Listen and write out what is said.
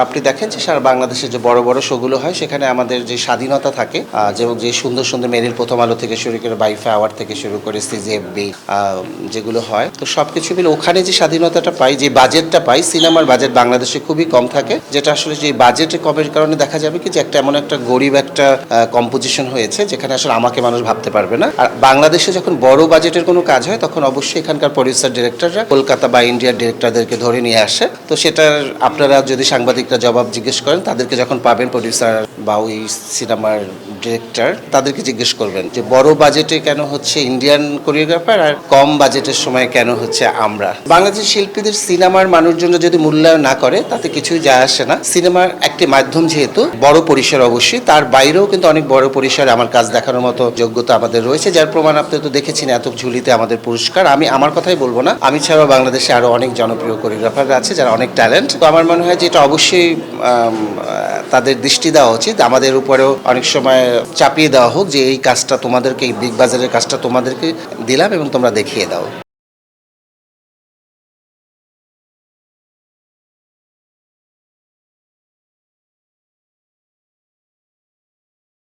আপনি দেখেন যে সারা বাংলাদেশে যে বড় বড় শোগুলো হয় সেখানে আমাদের যে স্বাধীনতা থাকে যেমন যে সুন্দর সুন্দর মেরিল প্রথম আলো থেকে শুরু করে বাইফা আওয়ার থেকে শুরু করে সিজিএফবি যেগুলো হয় তো সবকিছু মিলে ওখানে যে স্বাধীনতাটা পাই যে বাজেটটা পাই সিনেমার বাজেট বাংলাদেশে খুবই কম থাকে যেটা আসলে যে বাজেটে কমের কারণে দেখা যাবে কি যে একটা এমন একটা গরিব একটা কম্পোজিশন হয়েছে যেখানে আসলে আমাকে মানুষ ভাবতে পারবে না। আর বাংলাদেশে যখন বড় বাজেটের কোনো কাজ হয় তখন অবশ্যই এখানকার প্রডিউসার ডিরেক্টররা কলকাতা বা ইন্ডিয়ার ডিরেক্টরদেরকে ধরে নিয়ে আসে। তো সেটার আপনারা যদি সাংবাদিকরা জবাব জিজ্ঞেস করেন তাদেরকে যখন পাবেন প্রডিউসার বা ওই সিনেমার ডিরেক্টর তাদেরকে জিজ্ঞেস করবেন যে বড় বাজেটে কেন হচ্ছে ইন্ডিয়ান কোরিওগ্রাফার আর কম বাজেটের সময় কেন হচ্ছে আমরা। বাংলাদেশের শিল্পীদের সিনেমার মানুষজন যদি মূল্যায়ন না করে তাতে কিছুই যায় আসে না। সিনেমার একটি মাধ্যম যেহেতু বড় পরিসর অবশ্যই তার বাইরেও কিন্তু অনেক বড় পরিসরে আমার কাজ দেখানোর মতো যোগ্যতা আমাদের রয়েছে যার প্রমাণ আপনি তো দেখেছেন এত ঝুলিতে আমাদের পুরস্কার। আমি আমার কথাই বলবো না, আমি ছাড়াও বাংলাদেশে আরো অনেক জনপ্রিয় কোরিওগ্রাফার আছে যারা অনেক ট্যালেন্ট। তো আমার মনে হয় যে এটা অবশ্যই তাদের দৃষ্টি দেওয়া উচিত, আমাদের উপরেও অনেক সময় চাপিয়ে দেওয়া হোক যে এই কাজটা তোমাদেরকে, এই বিগ বাজারের কাজটা তোমাদেরকে দিলাম এবং তোমরা দেখিয়ে দাও।